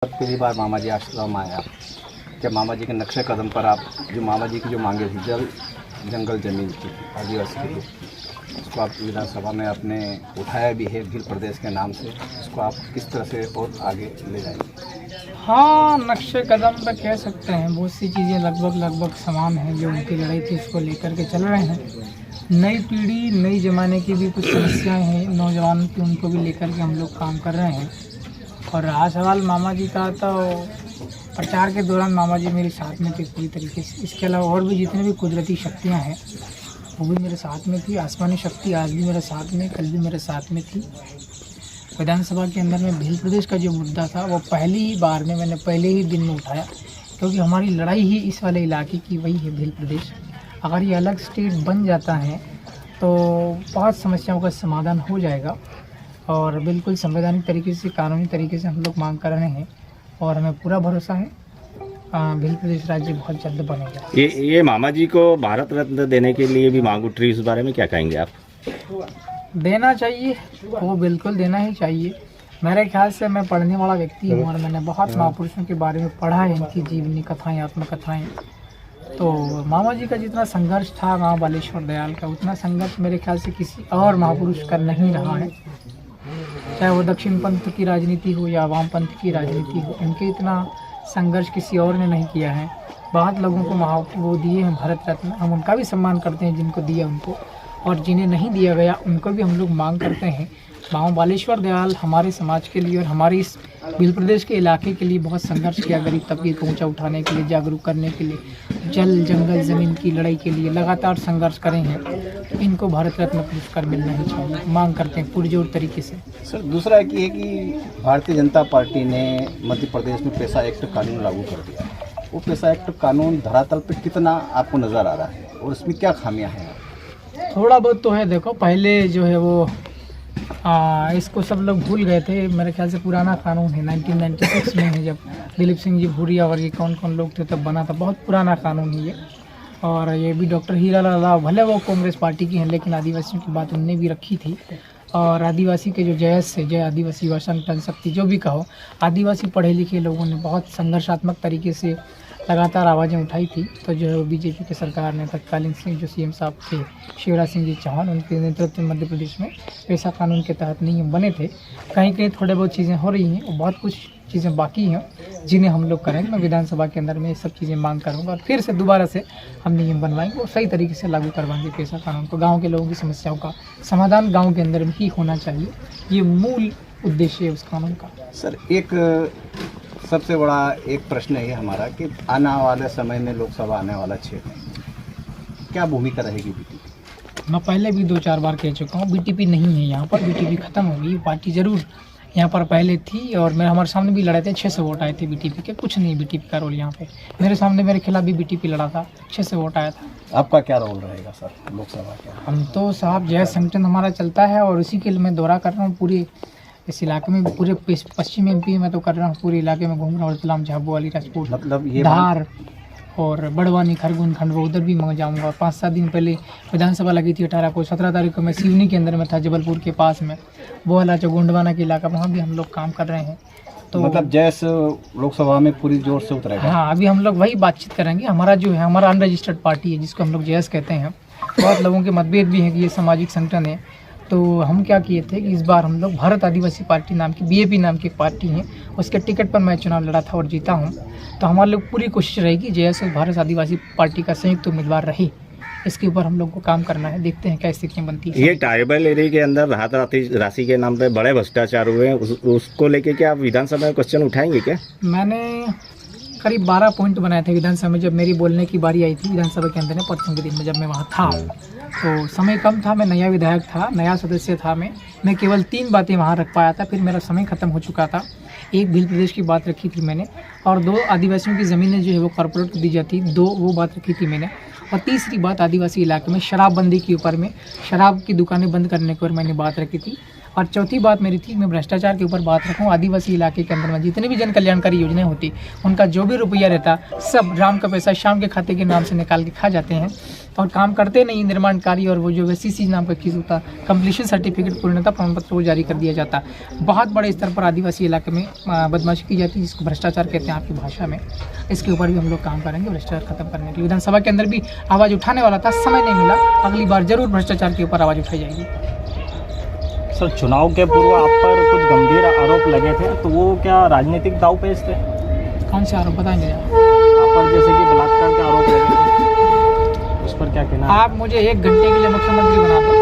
पहली बार मामा जी आश्रम आया, क्या मामा जी के नक्शे कदम पर आप जो मामा जी की जो मांगे थी जल जंगल जमीन की आदिवासी के लिए, उसको आप विधानसभा में आपने उठाया भी है भील प्रदेश के नाम से, उसको आप किस तरह से और आगे ले जाएंगे? हाँ, नक्शे कदम पर कह सकते हैं। बहुत सी चीज़ें लगभग समान हैं जो उनकी लड़ाई थी, उसको लेकर के चल रहे हैं। नई पीढ़ी नई ज़माने की भी कुछ समस्याएं हैं नौजवान की, उनको भी लेकर के हम लोग काम कर रहे हैं। और रहा सवाल मामा जी का, तो प्रचार के दौरान मामा जी मेरे साथ में थे पूरी तरीके से। इसके अलावा और भी जितने भी कुदरती शक्तियाँ हैं वो भी मेरे साथ में थी। आसमानी शक्ति आज भी मेरे साथ में, कल भी मेरे साथ में थी। विधानसभा के अंदर में भील प्रदेश का जो मुद्दा था वो पहली ही बार में मैंने पहले ही दिन में उठाया, क्योंकि हमारी लड़ाई ही इस वाले इलाके की वही है भील प्रदेश। अगर ये अलग स्टेट बन जाता है तो बहुत समस्याओं का समाधान हो जाएगा, और बिल्कुल संवैधानिक तरीके से, कानूनी तरीके से हम लोग मांग कर रहे हैं, और हमें पूरा भरोसा है भील प्रदेश राज्य बहुत जल्द बनेगा। ये मामा जी को भारत रत्न देने के लिए भी मांग उठ रही है, इस बारे में क्या कहेंगे आप? देना चाहिए, वो बिल्कुल देना ही चाहिए। मेरे ख्याल से मैं पढ़ने वाला व्यक्ति हूँ और मैंने बहुत महापुरुषों के बारे में पढ़ा है, इनकी जीवनी कथाएँ, आत्मकथाएँ। तो मामा जी का जितना संघर्ष था माँ बालेश्वर दयाल का, उतना संघर्ष मेरे ख्याल से किसी और महापुरुष का नहीं रहा है। चाहे वो दक्षिण पंथ की राजनीति हो या वाम पंथ की राजनीति हो, उनके इतना संघर्ष किसी और ने नहीं किया है। बहुत लोगों को वो दिए हैं भारत रत्न, हम उनका भी सम्मान करते हैं जिनको दिया उनको, और जिन्हें नहीं दिया गया उनको भी हम लोग मांग करते हैं। माँ बालेश्वर दयाल हमारे समाज के लिए और हमारे इस भील प्रदेश के इलाके के लिए बहुत संघर्ष किया, गरीब तबके को ऊंचा उठाने के लिए, जागरूक करने के लिए, जल जंगल ज़मीन की लड़ाई के लिए लगातार संघर्ष करें हैं। तो इनको भारत रत्न पुरस्कार मिलना ही चाहिए, मांग करते हैं पुरजोर तरीके से। सर, दूसरा एक ये कि भारतीय जनता पार्टी ने मध्य प्रदेश में पैसा एक्ट कानून लागू कर दिया है। वो पैसा एक्ट कानून धरातल पर कितना आपको नज़र आ रहा है और उसमें क्या खामियां हैं? थोड़ा बहुत तो है। देखो, पहले जो है वो इसको सब लोग भूल गए थे। मेरे ख्याल से पुराना कानून है, 1996 में है, जब दिलीप सिंह जी भूरिया और ये कौन कौन लोग थे तब बना था। बहुत पुराना कानून है ये। और ये भी डॉक्टर हीरालाल राव, भले वो कांग्रेस पार्टी की हैं, लेकिन आदिवासियों की बात उनने भी रखी थी। और आदिवासी के जो जय आदिवासी युवा संगठन शक्ति जो भी कहो, आदिवासी पढ़े लिखे लोगों ने बहुत संघर्षात्मक तरीके से लगातार आवाज़ें उठाई थी। तो जो है बीजेपी की सरकार ने, तत्कालीन सिंह जो सीएम साहब थे शिवराज सिंह जी चौहान, उनके नेतृत्व में मध्य प्रदेश में पैसा कानून के तहत नियम बने थे। कहीं कहीं थोड़े बहुत चीज़ें हो रही हैं और बहुत कुछ चीज़ें बाकी हैं जिन्हें हम लोग करेंगे। मैं विधानसभा के अंदर में ये सब चीज़ें मांग करूँगा और फिर से दोबारा से हम नियम बनवाएंगे और सही तरीके से लागू करवाएंगे पैसा कानून को। गाँव के लोगों की समस्याओं का समाधान गाँव के अंदर में ही होना चाहिए, ये मूल उद्देश्य है उस कानून का। सर, एक सबसे बड़ा एक प्रश्न है हमारा कि आने वाले समय में लोकसभा आने वाला क्षेत्र, क्या भूमिका रहेगी बीटीपी? मैं पहले भी 2-4 बार कह चुका हूँ, बीटीपी नहीं है यहाँ पर। बीटीपी ख़त्म हो गई। पार्टी ज़रूर यहाँ पर पहले थी और हमारे सामने भी लड़े थे, 600 वोट आए थे बीटीपी के। कुछ नहीं बीटीपी का रोल यहाँ पे। मेरे सामने मेरे खिलाफ भी बीटीपी लड़ा था, 600 वोट आया था। आपका क्या रोल रहेगा सर लोकसभा के? हम तो साहब जय संगठन हमारा चलता है और उसी के लिए मैं दौरा कर रहा हूँ पूरे इस इलाके में। पूरे पश्चिम एमपी में तो कर रहा हूँ, पूरे इलाके में घूम रहा हूँ। इस्लाम झाबू वाली राजपूत, मतलब ये धार और बड़वानी, खरगोन, खंडवा, उधर भी मैं जाऊँगा। 5-7 दिन पहले विधानसभा लगी थी 18 को, 17 तारीख को मैं सिवनी के अंदर में था, जबलपुर के पास में, वो वाला जो गोंडवाना के इलाका, वहाँ भी हम लोग काम कर रहे हैं। तो मतलब जैसे लोकसभा में पूरी जोर से उतरेगा? हाँ, अभी हम लोग वही बातचीत करेंगे। हमारा जो है, हमारा अनरजिस्टर्ड पार्टी है जिसको हम लोग जेएस कहते हैं। बहुत लोगों के मतभेद भी हैं कि ये सामाजिक संगठन है। तो हम क्या किए थे कि इस बार हम लोग भारत आदिवासी पार्टी नाम की, बीएपी नाम की एक पार्टी है, उसके टिकट पर मैं चुनाव लड़ा था और जीता हूँ। तो हमारे लोग पूरी कोशिश रहेगी जेएस और भारत आदिवासी पार्टी का संयुक्त उम्मीदवार रहे। इसके ऊपर हम लोग को काम करना है, देखते हैं क्या स्थितियाँ बनती है। ये ट्राइबल एरिया के अंदर राहत राशि के नाम पे बड़े भ्रष्टाचार हुए हैं, उसको लेके क्या आप विधानसभा में क्वेश्चन उठाएंगे क्या? मैंने करीब 12 पॉइंट बनाए थे विधानसभा में। जब मेरी बोलने की बारी आई थी विधानसभा के अंदर में, परसों के दिन में जब मैं वहाँ था, तो समय कम था, मैं नया विधायक था, नया सदस्य था। मैं केवल 3 बातें वहाँ रख पाया था, फिर मेरा समय ख़त्म हो चुका था। एक भील प्रदेश की बात रखी थी मैंने, और 2 आदिवासियों की ज़मीनें जो है वो कॉर्पोरेट को दी जाती, 2 वो बात रखी थी मैंने। और तीसरी बात आदिवासी इलाके में शराबबंदी के ऊपर में, शराब की दुकानें बंद करने के ऊपर मैंने बात रखी थी। और चौथी बात मेरी थी, मैं भ्रष्टाचार के ऊपर बात रखूँ। आदिवासी इलाके के अंदर में जितनी भी जन कल्याणकारी योजनाएं होती, उनका जो भी रुपया रहता, सब राम का पैसा शाम के खाते के नाम से निकाल के खा जाते हैं और काम करते नहीं निर्माण कार्य। और वो जो CC नाम का चीज़ होता, कंप्लीशन सर्टिफिकेट, पूर्णता प्रमाण पत्र वो जारी कर दिया जाता। बहुत बड़े स्तर पर आदिवासी इलाके में बदमाशी की जाती है, जिसको भ्रष्टाचार कहते हैं आपकी भाषा में। इसके ऊपर भी हम लोग काम करेंगे भ्रष्टाचार खत्म करने के लिए। विधानसभा के अंदर भी आवाज़ उठाने वाला था, समय नहीं मिला, अगली बार जरूर भ्रष्टाचार के ऊपर आवाज़ उठाई जाएगी। सर, चुनाव के पूर्व आप पर कुछ गंभीर आरोप लगे थे, तो वो क्या राजनीतिक दांवपेच थे? कौन से आरोप बताएंगे आप पर जैसे कि बलात्कार के आरोप लगे थे, उस पर क्या कहना है? आप मुझे 1 घंटे के लिए मुख्यमंत्री बना दो,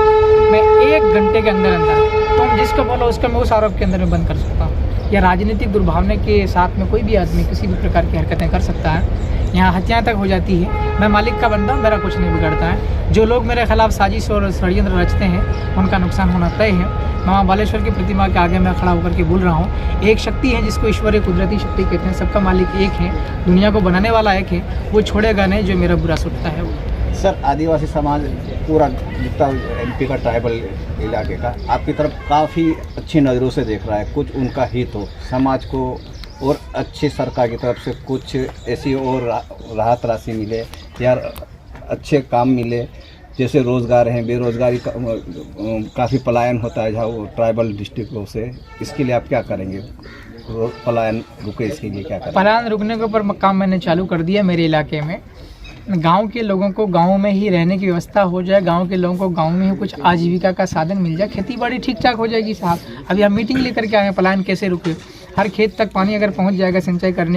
मैं 1 घंटे के अंदर तुम जिसको बोलो उसको मैं उस आरोप के अंदर में बंद कर सकता हूँ। या राजनीतिक दुर्भावना के साथ में कोई भी आदमी किसी भी प्रकार की हरकतें कर सकता है, यहाँ हत्याएं तक हो जाती है। मैं मालिक का बंदा हूँ, मेरा कुछ नहीं बिगड़ता है। जो लोग मेरे खिलाफ साजिश और षड्यंत्र रचते हैं, उनका नुकसान होना तय है। माँ बालेश्वर की प्रतिमा के आगे मैं खड़ा होकर के बोल रहा हूँ, एक शक्ति है जिसको ईश्वरीय कुदरती शक्ति कहते हैं, सबका मालिक एक है, दुनिया को बनाने वाला एक है, वो छोड़ेगा नहीं जो मेरा बुरा सोचता है वो। सर, आदिवासी समाज पूरा जितना MP का ट्राइबल इलाके का आपकी तरफ काफ़ी अच्छी नज़रों से देख रहा है। कुछ उनका हित हो, समाज को और अच्छी सरकार की तरफ से कुछ ऐसी और राहत राशि मिले या अच्छे काम मिले, जैसे रोज़गार हैं, बेरोज़गारी काफ़ी पलायन होता है जहाँ वो ट्राइबल डिस्ट्रिक्टों से, इसके लिए आप क्या करेंगे? पलायन रुके, इसके लिए क्या करेंगे? पलायन रुकने के ऊपर काम मैंने चालू कर दिया। मेरे इलाके में गांव के लोगों को गांव में ही रहने की व्यवस्था हो जाए, गांव के लोगों को गांव में ही कुछ आजीविका का साधन मिल जाए, खेती बाड़ी ठीक ठाक हो जाएगी साहब। अभी हम मीटिंग लेकर के आए हैं, पलायन कैसे रुके। हर खेत तक पानी अगर पहुंच जाएगा सिंचाई करने